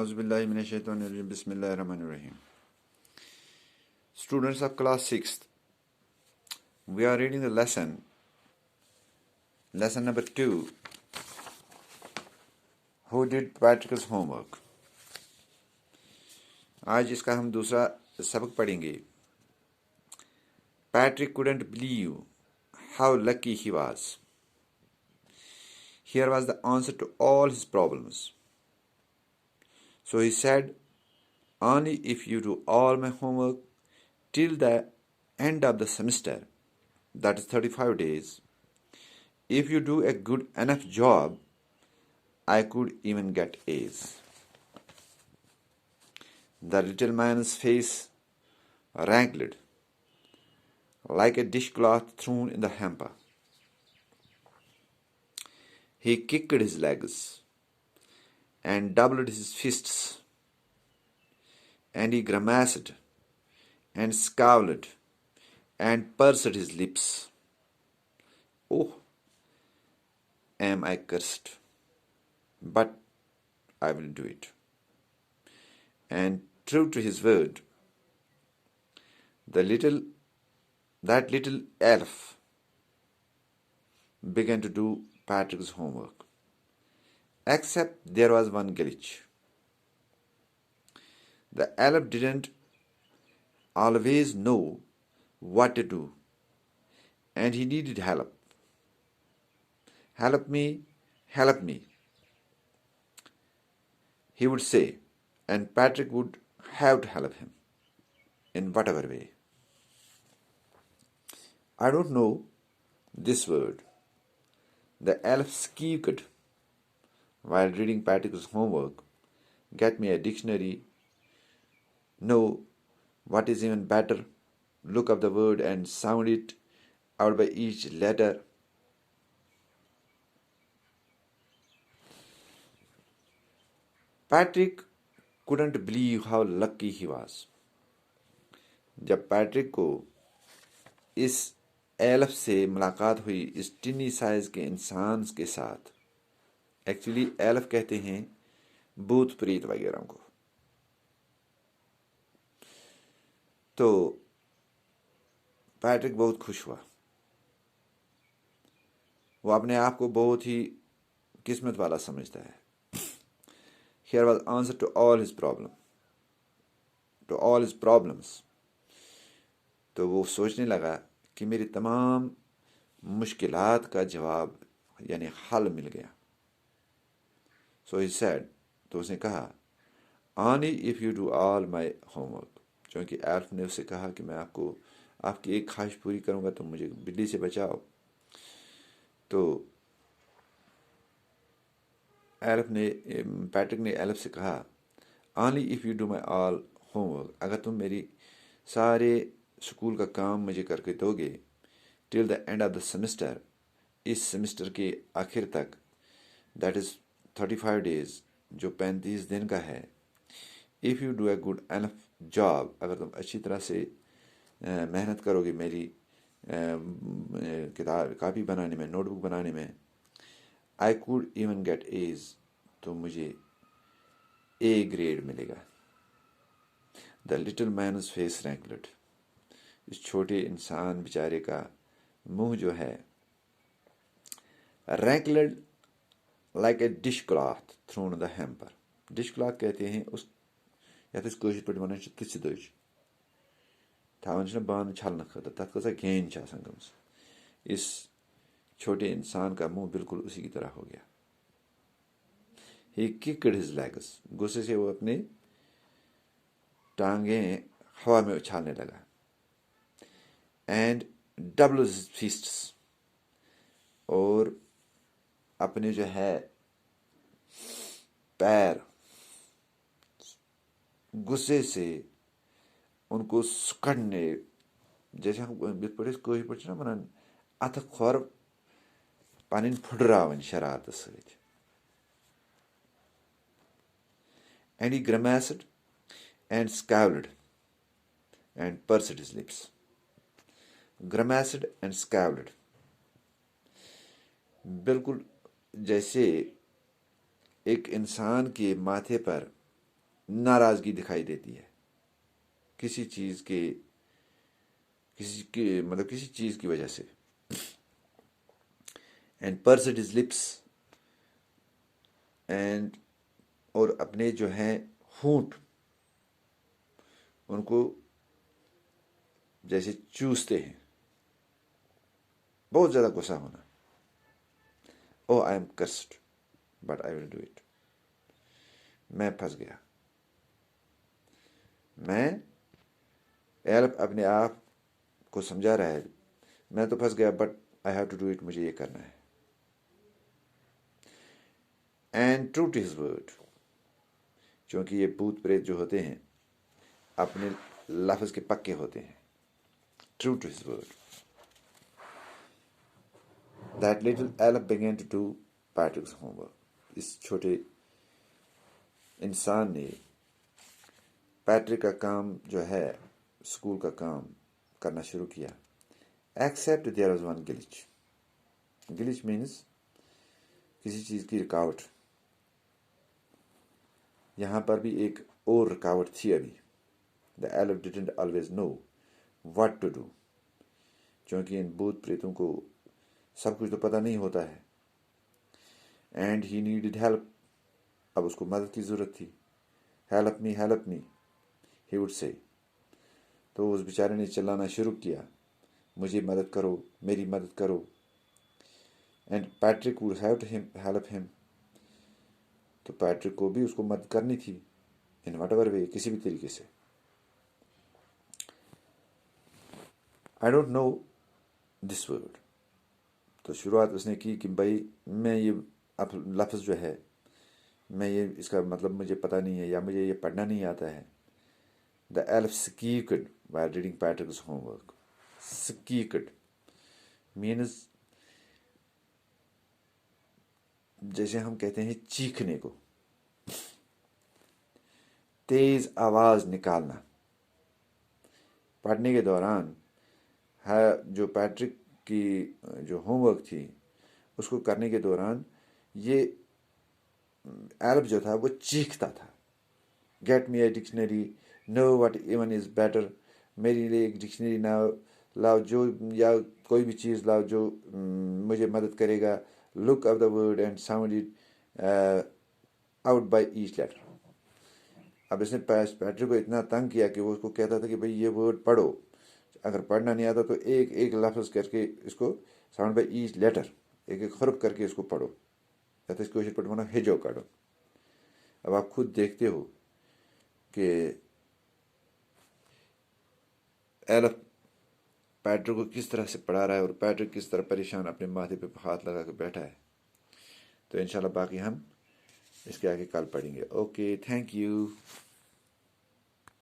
Auzu billahi mineşşeytanirracim. Bismillahirrahmanirrahim. Students of class 6th, we are reading the lesson number 2. Who did Patrick's homework? آج اس کا ہم دوسرا سبق پڑھیں گے. Patrick couldn't believe how lucky he was. Here was the answer to all his problems. So he said, only if you do all my homework till the end of the semester, that is 35 days, if you do a good enough job, I could even get A's. The little man's face wrinkled like a dishcloth thrown in the hamper. He kicked his legs and doubled his fists, and he grimaced and scowled and pursed his lips. Oh, am I cursed? But I will do it. And true to his word, that little elf began to do Patrick's homework. Except there was one glitch. The elf didn't always know what to do, and he needed help. Help me, help me, he would say, and Patrick would have to help him in whatever way. I don't know this word. The elf squeaked while reading Patrick's homework. Get me a dictionary. No, what is even better, look up the word and sound it out by each letter. Patrick couldn't believe how lucky he was. جب Patrick کو اس ایلف سے ملاقات ہوئی، اس ٹنی size کے انسان کے ساتھ، actually ایلف کہتے ہیں بھوت پریت وغیرہ کو، تو پیٹرک بہت خوش ہوا. وہ اپنے آپ کو بہت ہی قسمت والا سمجھتا ہے. Here was answer to all his problems. تو وہ سوچنے لگا کہ میری تمام مشکلات کا جواب یعنی حل مل گیا. So he said, تو اس نے کہا, only if you do all my homework. چونکہ ایلف نے اسے کہا کہ میں آپ کی ایک خواہش پوری کروں گا تو مجھے بلی سے بچاؤ. تو پیٹرک نے ایلف سے کہا, only if you do my all homework. اگر تم میری سارے اسکول کا کام مجھے کر کے دو گے, till the end of the semester, اس سمسٹر کے آخر تک, that is 35 days, جو 35 دن کا ہے. if you do a good enough job, اگر تم اچھی طرح سے محنت کرو گے میری کاپی بنانے میں, نوٹ بک بنانے میں, I could even get A's, تو مجھے A گریڈ ملے گا. The little man's face wrinkled. اس چھوٹے انسان بیچارے کا منہ جو ہے, wrinkled like a dishcloth thrown in the hamper. Dish clock کہتے ہیں اس یتھ کٲشِر پٲٹھۍ وَنان چھِ تٕژِ دٔج تھاوان چھِنہ بانہٕ چھلنہٕ خٲطرٕ, تَتھ کۭژاہ گینۍ چھِ آسان گٔمٕژ. اس چھوٹے انسان کا منہ بالکل اسی کی طرح ہو گیا. He kicked his legs. غصے سے وہ اپنے ٹانگیں ہوا میں اچھالنے لگا. And doubled his fists. اور اپنے جو ہے پیر غصے سے ان کو سکڑنے, جیسے ہم یِتھ پٲٹھۍ أسۍ کٲشِر پٲٹھۍ چھِنہ وَنان اَتھٕ کھۄر پَنٕنۍ پھٕٹراوٕنۍ شرارتہٕ سۭتۍ. And he grimaced and scowled and pursed his lips. Grimaced and scowled. بالکل جیسے ایک انسان کے ماتھے پر ناراضگی دکھائی دیتی ہے کسی چیز کی وجہ سے. اینڈ پرسڈ ہز لپس، اینڈ اور اپنے جو ہیں ہونٹ ان کو جیسے چوستے ہیں. بہت زیادہ غصہ ہونا. Oh I am cursed but I will do it. میں پھنس گیا. میں ایلپ اپنے آپ کو سمجھا رہا ہے میں تو پھنس گیا but I have to do it, مجھے یہ کرنا ہے. And true to his word, چونکہ یہ بھوت پریت جو ہوتے ہیں اپنے لفظ کے پکے ہوتے ہیں. True to his word. That little Alep began to do Patrick's homework. اس چھوٹے انسان نے پیٹرک کا کام جو ہے اسکول کا کام کرنا شروع کیا. Except there was one glitch. Glitch means کسی چیز کی رکاوٹ. یہاں پر بھی ایک اور رکاوٹ تھی ابھی. The Alep didn't always know what to do. چونکہ ان بھوت پریتوں کو سب کچھ تو پتہ نہیں ہوتا ہے. And he needed help. اب اس کو مدد کی ضرورت تھی. Help me he would say. تو اس بیچارے نے چلانا شروع کیا، مجھے مدد کرو، میری مدد کرو. And Patrick would have to help him. تو پیٹرک کو بھی اس کو مدد کرنی تھی ان واٹ ایور وے، کسی بھی طریقے سے. I don't know this word. تو شروعات اس نے کی کہ بھائی میں یہ لفظ جو ہے میں یہ اس کا مطلب مجھے پتہ نہیں ہے یا مجھے یہ پڑھنا نہیں آتا ہے. The elf squeaked while reading Patrick's homework. Squeaked means جیسے ہم کہتے ہیں چیخنے کو، تیز آواز نکالنا. پڑھنے کے دوران جو پیٹرک کی جو ہوم ورک تھی اس کو کرنے کے دوران یہ ایلپ جو تھا وہ چیختا تھا. Get me a dictionary, no what even is better. میرے لیے ایک ڈکشنری لاؤ جو یا کوئی بھی چیز لاؤ جو مجھے مدد کرے گا. Look up the word and sound it out by each letter. اب اس نے پیٹرک کو اتنا تنگ کیا کہ وہ اس کو کہتا تھا کہ بھائی یہ ورڈ پڑھو، اگر پڑھنا نہیں آتا تو ایک ایک لفظ کر کے اس کو ساؤنڈ بائی ایچ لیٹر، ایک ایک حرف کر کے اس کو پڑھو. اس کوشش پڑھو ہجو کاٹو. اب آپ خود دیکھتے ہو کہ ایلف پیٹرک کو کس طرح سے پڑھا رہا ہے اور پیٹرک کس طرح پریشان اپنے ماتھے پہ ہاتھ لگا کے بیٹھا ہے. تو انشاءاللہ باقی ہم اس کے آگے کل پڑھیں گے. Okay, thank you.